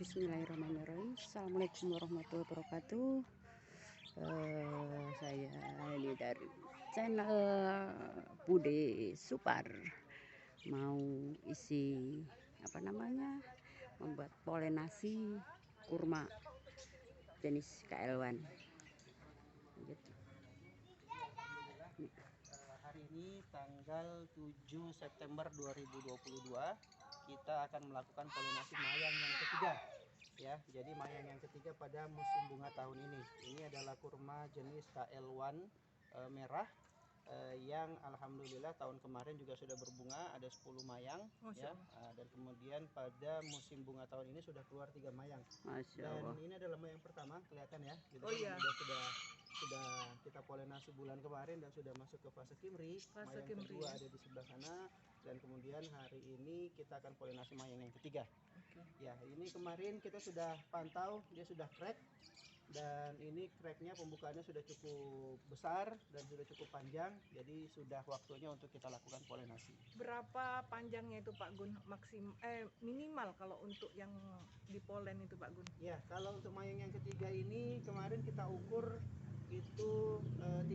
Bismillahirrahmanirrahim. Assalamualaikum warahmatullahi wabarakatuh. Saya ini dari channel Bude Supar, mau isi membuat polinasi kurma jenis KL1 gitu. Hari ini tanggal 7 September 2022 kita akan melakukan polinasi mayang yang ketiga ya. Jadi mayang yang ketiga pada musim bunga tahun ini. Ini adalah kurma jenis KL1 merah yang alhamdulillah tahun kemarin juga sudah berbunga, ada 10 mayang ya. Dan kemudian pada musim bunga tahun ini sudah keluar 3 mayang. Dan ini adalah mayang pertama, kelihatan ya. Gitu, sudah kita polinasi bulan kemarin dan sudah masuk ke fase kimri. Mayang kedua ada di sebelah sana, dan kemudian hari ini kita akan polinasi mayang yang ketiga. Ya, ini kemarin kita sudah pantau, dia sudah crack, dan ini cracknya pembukaannya sudah cukup besar dan sudah cukup panjang, jadi sudah waktunya untuk kita lakukan polinasi. Berapa panjangnya itu Pak Gun? Minimal kalau untuk yang dipolen itu Pak Gun? Ya, kalau untuk mayang yang ketiga ini kemarin kita ukur itu 30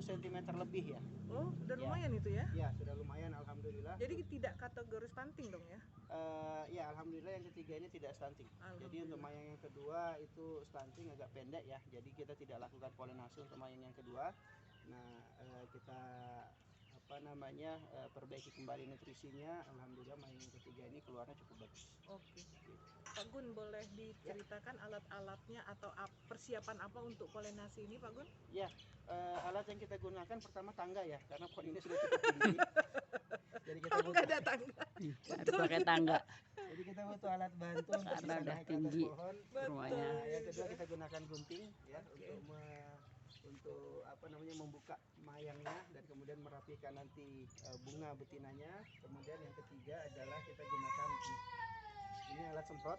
cm lebih ya. Oh, sudah lumayan itu ya? Ya, sudah lumayan alhamdulillah. Jadi tidak kategori stunting dong ya? Ya, alhamdulillah yang ketiga ini tidak stunting. Jadi untuk mayang yang kedua itu stunting agak pendek ya. Jadi kita tidak lakukan polinasi untuk mayang yang kedua. Nah, kita perbaiki kembali nutrisinya. Alhamdulillah mayang yang ketiga ini keluarnya cukup bagus. Oke. Pak Gun, boleh diceritakan alat-alatnya atau persiapan apa untuk polinasi ini Pak Gun? Ya, alat yang kita gunakan pertama tangga ya, karena pohon ini sudah cukup tinggi. Jadi kita nggak ada tangga. Harus pakai tangga. Jadi kita butuh alat bantu karena udah tinggi pohon. Rumahnya. Yang kedua kita gunakan gunting ya, untuk membuka mayangnya dan kemudian merapikan nanti bunga betinanya. Kemudian yang ketiga adalah kita gunakan ini alat semprot.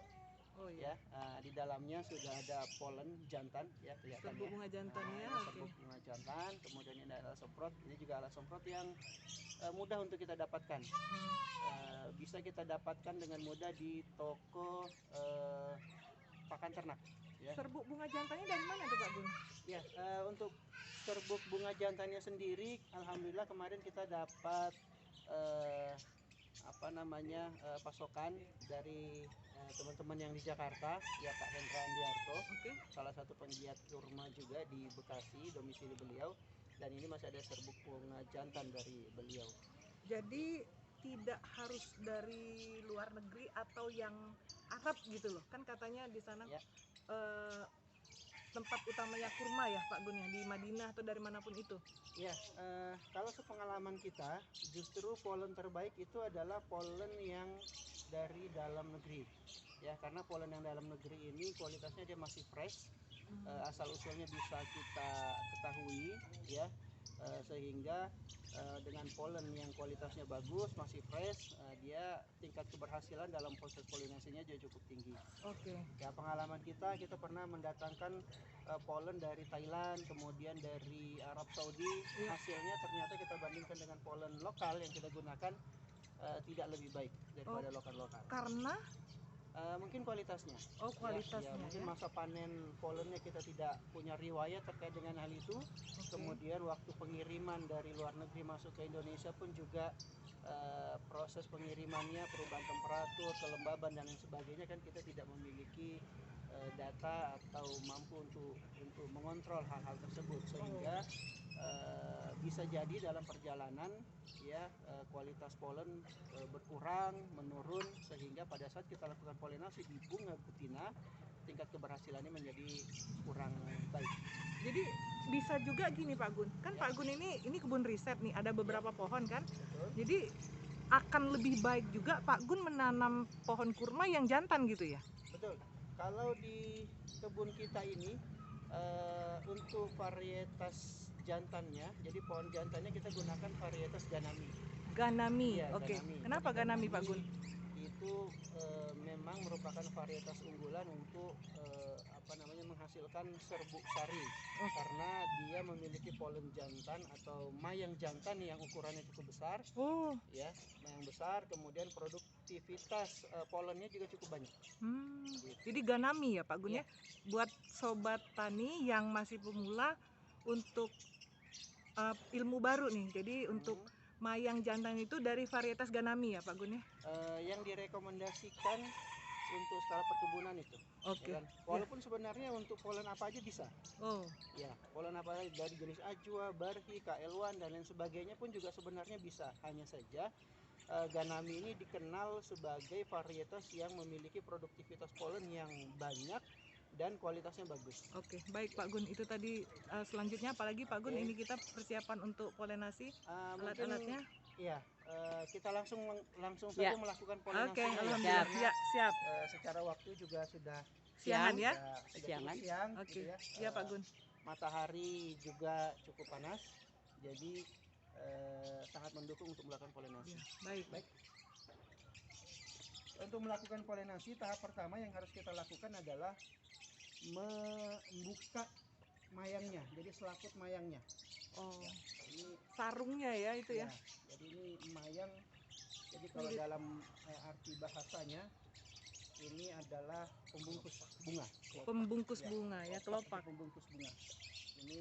Oh iya. Ya, di dalamnya sudah ada polen jantan ya, kelihatan serbuk bunga jantannya. Serbuk bunga jantan. Kemudian ini alat semprot. Ini juga alat semprot yang mudah untuk kita dapatkan. Bisa kita dapatkan dengan mudah di toko pakan ternak ya. Serbuk bunga jantannya dari mana tuh Pak Gun? Ya, untuk serbuk bunga jantannya sendiri alhamdulillah kemarin kita dapat pasokan dari teman-teman yang di Jakarta ya, Pak Hendra Andiarto. Salah satu penggiat kurma juga di Bekasi, domisili beliau, dan ini masih ada serbuk bunga jantan dari beliau. Jadi tidak harus dari luar negeri atau yang Arab gitu loh, kan katanya di sana ya. Tempat utamanya kurma ya Pak Gun, yang di Madinah atau dari manapun itu. Ya, kalau sepengalaman kita justru polen terbaik itu adalah polen yang dari dalam negeri ya, karena polen yang dalam negeri ini kualitasnya dia masih fresh, asal usulnya bisa kita ketahui ya. Sehingga dengan polen yang kualitasnya bagus, masih fresh, dia tingkat keberhasilan dalam proses polinasinya juga cukup tinggi. Ya, pengalaman kita pernah mendatangkan polen dari Thailand, kemudian dari Arab Saudi. Hasilnya ternyata kita bandingkan dengan polen lokal yang kita gunakan tidak lebih baik daripada lokal-lokal. Karena mungkin kualitasnya. Kualitasnya. Ya, mungkin masa panen polennya kita tidak punya riwayat terkait dengan hal itu. Kemudian waktu pengiriman dari luar negeri masuk ke Indonesia pun juga proses pengirimannya, perubahan temperatur, kelembaban dan lain sebagainya, kan kita tidak memiliki data atau mampu untuk mengontrol hal-hal tersebut, sehingga bisa jadi dalam perjalanan ya kualitas polen berkurang, menurun, sehingga pada saat kita lakukan polinasi di bunga betina tingkat keberhasilannya menjadi kurang baik. Jadi bisa juga gini Pak Gun, kan ya. Pak Gun ini kebun riset nih, ada beberapa pohon kan. Betul. Jadi akan lebih baik juga Pak Gun menanam pohon kurma yang jantan gitu ya? Betul. Kalau di kebun kita ini untuk varietas jantannya, jadi pohon jantannya kita gunakan varietas Ganami. Ganami, ya, oke. Kenapa Ganami Pak Gun? Itu memang merupakan varietas unggulan untuk menghasilkan serbuk sari, karena dia memiliki polen jantan atau mayang jantan yang ukurannya cukup besar. Ya, mayang besar, kemudian produk produktivitas polennya juga cukup banyak. Jadi Ganami ya Pak Gun Iya. ya. Buat sobat tani yang masih pemula untuk ilmu baru nih. Jadi untuk mayang jantan itu dari varietas Ganami ya Pak Gun ya. Yang direkomendasikan untuk skala perkebunan itu. Oke. Ya kan? Walaupun sebenarnya untuk polen apa aja bisa. Oh, Ya, polen apa aja dari jenis Ajwa, Barhi, KL1 dan lain sebagainya pun juga sebenarnya bisa. Hanya saja Ganami ini dikenal sebagai varietas yang memiliki produktivitas polen yang banyak dan kualitasnya bagus. oke. Baik Pak Gun, itu tadi selanjutnya apalagi Pak Gun, Oke. ini kita persiapan untuk polenasi Mungkin alat-alatnya. ya, kita langsung Ya. saja melakukan polinasi. Oke, alhamdulillah. Siap. Ya, siap. Secara waktu juga sudah Siangan ya. sudah Siangan. cukup siang Oke. gitu ya. Iya Pak Gun. Matahari juga cukup panas. Jadi sangat mendukung untuk melakukan polinasi. Ya, baik. Baik. Untuk melakukan polinasi, tahap pertama yang harus kita lakukan adalah membuka mayangnya, jadi selaput mayangnya. Oh, Ini sarungnya ya itu ya. jadi ini mayang. Jadi kalau Mirip. dalam arti bahasanya ini adalah pembungkus bunga. Pembungkus Ya, bunga ya, kelopak. Pembungkus bunga. Ini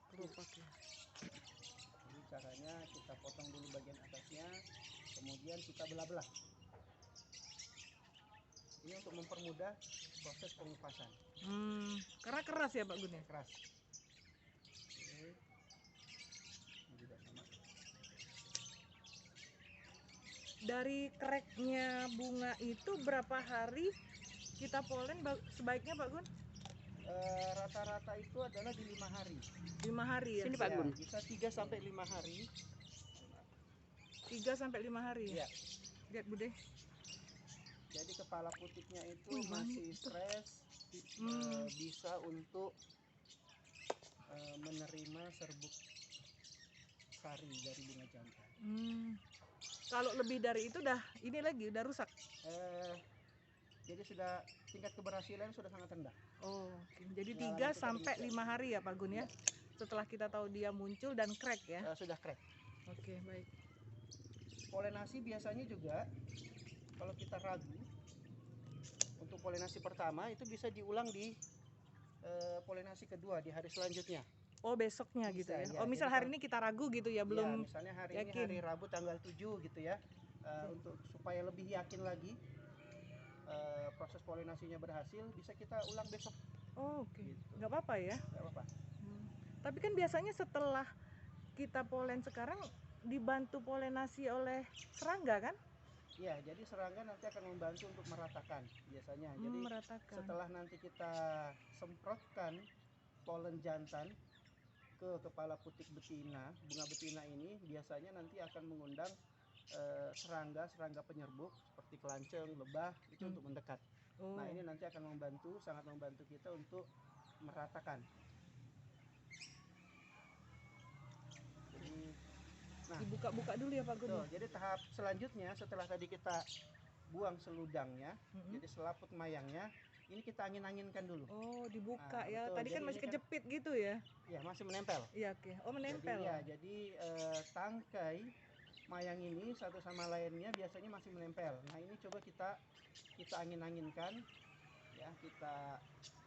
Kelopak ya. jadi caranya kita potong dulu bagian atasnya, kemudian kita belah-belah. Ini untuk mempermudah proses pengupasan. Karena keras ya Pak Gun ya. Keras. Oke. Ini juga sama. Dari kreknya bunga itu berapa hari kita polen sebaiknya Pak Gun? Rata-rata itu adalah di 5 hari. 5 hari ya. Sini Pak Gun. Bisa 3 sampai 5 hari. 3 sampai 5 hari ya. Ya. Lihat Bude. Jadi kepala putiknya itu Wih, wangi masih itu. fresh, bisa untuk menerima serbuk sari dari bunga jantan. Kalau lebih dari itu udah rusak. Jadi sudah tingkat keberhasilan sudah sangat rendah. Oh, jadi Pengalaman 3 kita sampai demikian. 5 hari ya Pak Gun ya. Setelah kita tahu dia muncul dan crack ya. Sudah crack. Oke, baik. Polinasi biasanya juga kalau kita ragu untuk polinasi pertama itu bisa diulang di polinasi kedua di hari selanjutnya. Oh, besoknya Bisa, gitu ya. ya. Oh, misal Jadi hari ini kita ragu gitu ya, Ya, belum misalnya hari yakin. ini hari Rabu tanggal 7 gitu ya. Untuk supaya lebih yakin lagi proses polinasinya berhasil, bisa kita ulang besok. Oh, oke. Gitu. Nggak apa-apa ya. Nggak apa-apa. Tapi kan biasanya setelah kita polen sekarang dibantu polinasi oleh serangga kan? Ya, jadi serangga nanti akan membantu untuk meratakan biasanya. Jadi Meratakan. setelah nanti kita semprotkan polen jantan ke kepala putik betina, bunga betina ini biasanya nanti akan mengundang serangga penyerbuk seperti kelanceng, lebah itu untuk mendekat. Oh. Nah, ini nanti akan sangat membantu kita untuk meratakan. Jadi, nah, dibuka-buka dulu ya Pak Gun. tuh, jadi tahap selanjutnya setelah tadi kita buang seludangnya, jadi selaput mayangnya, ini kita angin-anginkan dulu. Oh, dibuka Nah, ya. betul. Tadi kan Jadi masih ini kan- kejepit gitu ya. Ya, masih menempel. Iya, oke. Oh, menempel. Jadi tangkai mayang ini satu sama lainnya biasanya masih menempel. Nah, ini coba kita angin-anginkan ya,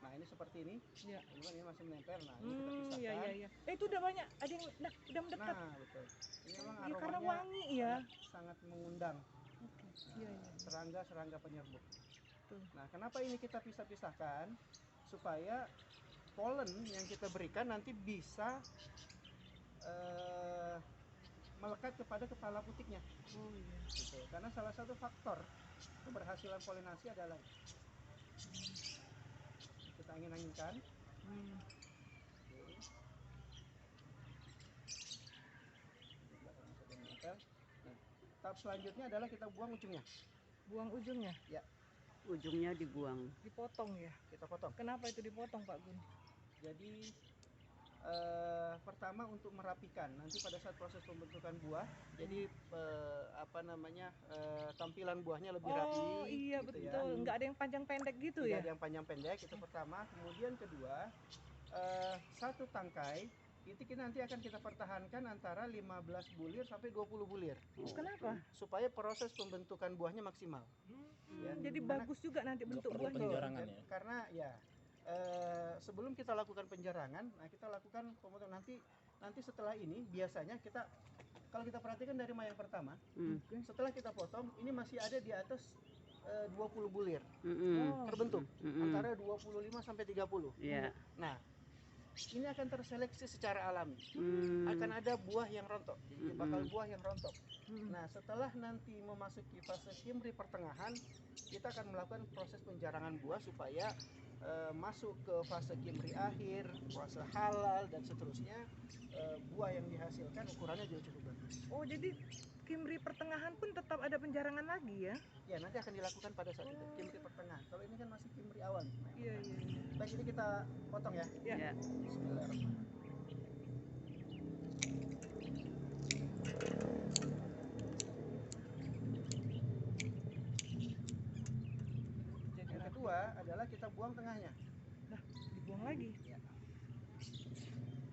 nah ini seperti ini. Iya. Ini masih menempel. Nah, ini kita pisahkan. Iya. Itu udah banyak, ada yang udah mendekat. Nah, betul. Ini memang Iya, karena aromanya wangi ya. sangat mengundang Oke. Iya. serangga penyerbuk. Tuh. Nah, kenapa ini kita pisahkan? Supaya polen yang kita berikan nanti bisa melekat kepada kepala putiknya. Oh iya. Gitu. Karena salah satu faktor keberhasilan polinasi adalah kita angin-anginkan. Nah, tahap selanjutnya adalah kita buang ujungnya. Buang ujungnya? Ya. Ujungnya dibuang. Dipotong ya? Kita potong. Kenapa itu dipotong Pak Gun? Jadi pertama untuk merapikan nanti pada saat proses pembentukan buah, jadi tampilan buahnya lebih rapi. Oh iya gitu betul, ya. nggak ada yang panjang pendek gitu Tidak ya? ada yang panjang pendek, itu pertama. Kemudian kedua, satu tangkai Titik ini nanti akan kita pertahankan antara 15 bulir sampai 20 bulir. Kenapa? Supaya proses pembentukan buahnya maksimal. Ya, Jadi karena- bagus juga nanti bentuk perlu buahnya. penjarangan ya. Karena ya sebelum kita lakukan penjarangan, nah kita lakukan pemotongan nanti setelah ini biasanya kita kalau kita perhatikan dari mayang pertama, setelah kita potong ini masih ada di atas 20 bulir Oh. terbentuk antara 25 sampai 30. Ya. Nah, ini akan terseleksi secara alami. Akan ada buah yang rontok, jadi bakal buah yang rontok. Nah, setelah nanti memasuki fase kimri pertengahan, kita akan melakukan proses penjarangan buah supaya masuk ke fase kimri akhir, fase halal dan seterusnya. Buah yang dihasilkan ukurannya juga cukup bagus. Oh, jadi kimri pertengahan pun tetap ada penjarangan lagi ya? Ya, nanti akan dilakukan pada saat itu kimri pertengahan. Kalau ini kan masih kimri awal. Iya. Baik, ini kita potong ya. Ya. Bismillahirrahmanirrahim. Yang kedua adalah kita buang tengahnya. Nah, dibuang lagi. Ya.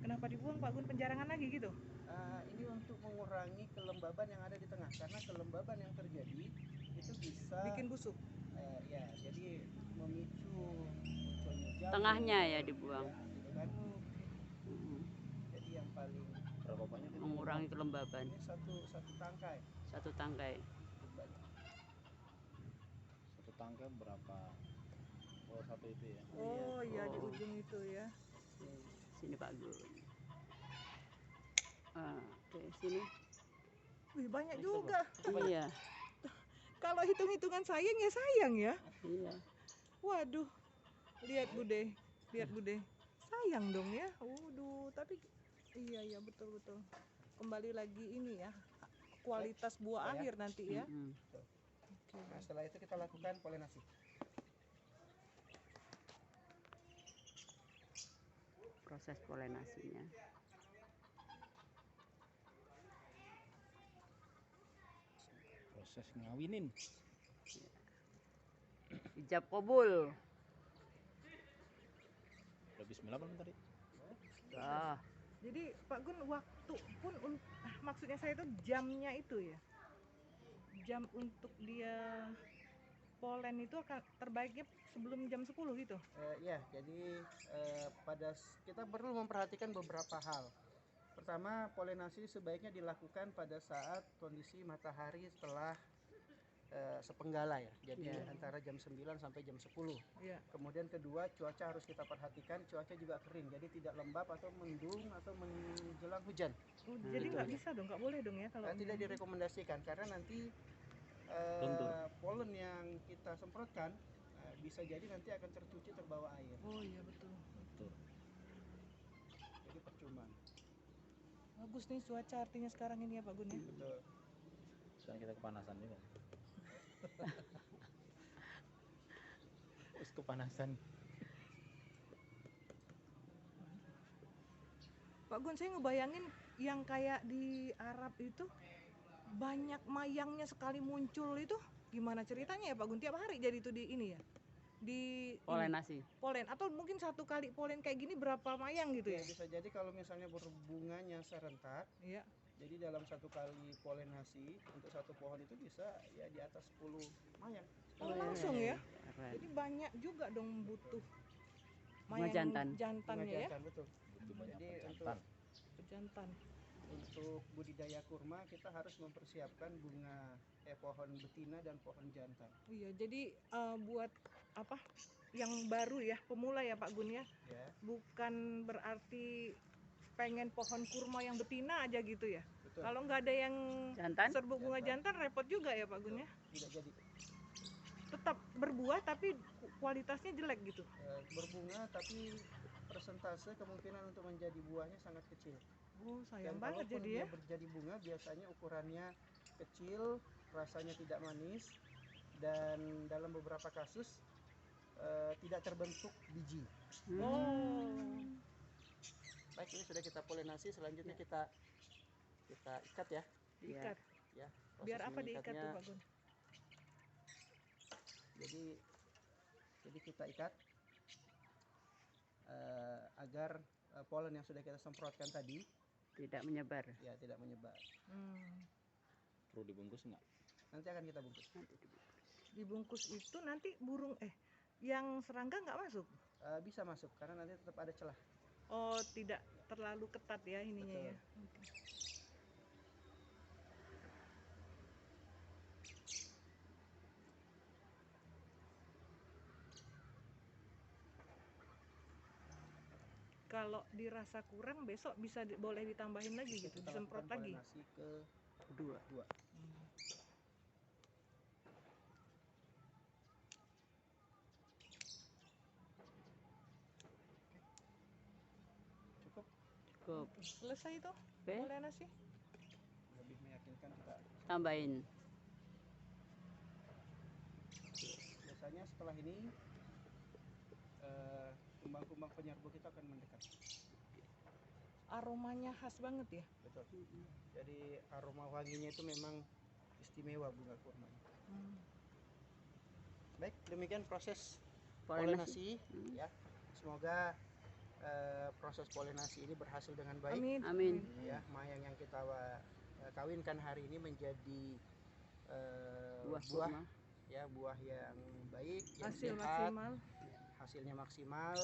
Kenapa dibuang Pak Gun? Penjarangan lagi gitu? Ini untuk mengurangi kelembaban yang ada di tengah, karena kelembaban yang terjadi itu bisa Bikin busuk. ya, jadi memicu munculnya jamur. Tengahnya ya dibuang. Ya, gitu kan. Jadi yang paling Berapa banyak ini? Mengurangi kelembaban. ini satu tangkai. Satu tangkai. Cukup banyak. Satu tangkai berapa? Oh, satu itu ya. Oh iya, di Oh. ujung itu ya. Sini Pak Gun. Oke, sini. Wih, banyak juga. Iya. Kalau hitung-hitungan sayang ya sayang ya. Iya. Waduh. Lihat Bude. Lihat Bude. Sayang dong ya. Waduh, tapi iya betul. Kembali lagi ini ya. Kualitas buah Ya. akhir nanti ya. Oke. Nah, setelah itu kita lakukan polinasi. Proses polinasinya. Proses ngawinin. Ijab kabul. Udah bismillah belum tadi? Ah, Jadi Pak Gun waktu pun maksudnya saya itu jamnya itu ya. Jam untuk dia polen itu akan terbaiknya sebelum jam 10 gitu. Ya, jadi kita perlu memperhatikan beberapa hal. Pertama, polinasi sebaiknya dilakukan pada saat kondisi matahari setelah sepenggala ya. Jadi Ya. antara jam 9 sampai jam 10. Iya. Kemudian kedua, cuaca harus kita perhatikan, cuaca juga kering. Jadi tidak lembab atau mendung atau menjelang hujan. Oh, jadi Betul. nggak bisa dong, nggak boleh dong ya kalau Tidak direkomendasikan karena nanti Luntur. polen yang kita semprotkan bisa jadi nanti akan tercuci terbawa air. Oh iya betul. Betul. Jadi percuma. Bagus nih cuaca artinya sekarang ini ya Pak Gun ya. Betul. Sekarang kita kepanasan juga. Terus kepanasan. Pak Gun, saya ngebayangin yang kayak di Arab itu banyak mayangnya sekali muncul itu gimana ceritanya ya Pak Gun? Tiap hari jadi itu di ini ya? Di ini, polinasi. polen atau mungkin satu kali polen kayak gini berapa mayang gitu Ya, ya? bisa jadi kalau misalnya berbunganya serentak, Iya. jadi dalam satu kali polinasi untuk satu pohon itu bisa ya di atas 10 mayang. Oh, langsung ya? Keren. Jadi banyak juga dong butuh Bunga jantan. jantannya Bunga ya? jantan, betul. Itu banyak Jadi perjantan. Jantan. Untuk budidaya kurma kita harus mempersiapkan bunga pohon betina dan pohon jantan. Iya, jadi buat apa yang baru ya, pemula ya Pak Gun ya, Ya, bukan berarti pengen pohon kurma yang betina aja gitu ya. betul. Kalau nggak ada yang Jantan? serbuk bunga jantan repot juga ya Pak Gun ya. Tidak jadi Tetap berbuah tapi kualitasnya jelek gitu. berbunga, tapi persentase kemungkinan untuk menjadi buahnya sangat kecil. Oh sayang Dan banget kalaupun jadi dia ya. berjadi bunga biasanya ukurannya kecil, rasanya tidak manis, dan dalam beberapa kasus tidak terbentuk biji. Oh. Baik, ini sudah kita polinasi, selanjutnya Ya. kita ikat ya. Diikat. Ya, proses Biar apa diikat mengikatnya. tuh Pak Gun? Jadi kita ikat agar polen yang sudah kita semprotkan tadi Tidak menyebar. ya tidak menyebar. Perlu dibungkus nggak? Nanti akan kita bungkus. Dibungkus itu nanti burung yang serangga nggak masuk. Bisa masuk karena nanti tetap ada celah. Oh, tidak terlalu ketat ya ininya ya. Oke. Kalau dirasa kurang besok bisa boleh ditambahin lagi gitu, Kita disemprot lakukan lagi. polinasi Dua. kedua. Cukup Cukup. Selesai itu Oke. polinasi. lebih meyakinkan kita. Tambahin. Biasanya setelah ini kumbang-kumbang penyerbu kita akan mendekat. Aromanya khas banget ya. Betul. Jadi aroma wanginya itu memang istimewa bunga kurma. Baik, demikian proses Polinasi. polinasi ya. Semoga proses polinasi ini berhasil dengan baik. Amin. Amin. Ya, mayang yang kita kawinkan hari ini menjadi Buah buah kurma. ya, buah yang baik, yang Hasil sehat, maksimal. hasilnya maksimal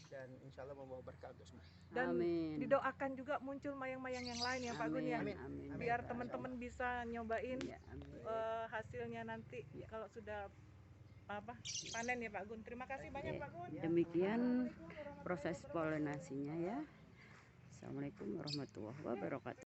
dan insya Allah membawa berkah untuk semua. Dan Amin. didoakan juga muncul mayang-mayang yang lain ya Pak Gun ya. Amin. Amin. Biar Amin. teman-teman bisa nyobain Ya, amin. hasilnya nanti Ya. kalau sudah panen ya Pak Gun. Terima kasih banyak Ya, Pak Gun. demikian Assalamualaikum warahmatullahi proses wabarakatuh. polinasinya ya. Assalamualaikum warahmatullahi wabarakatuh.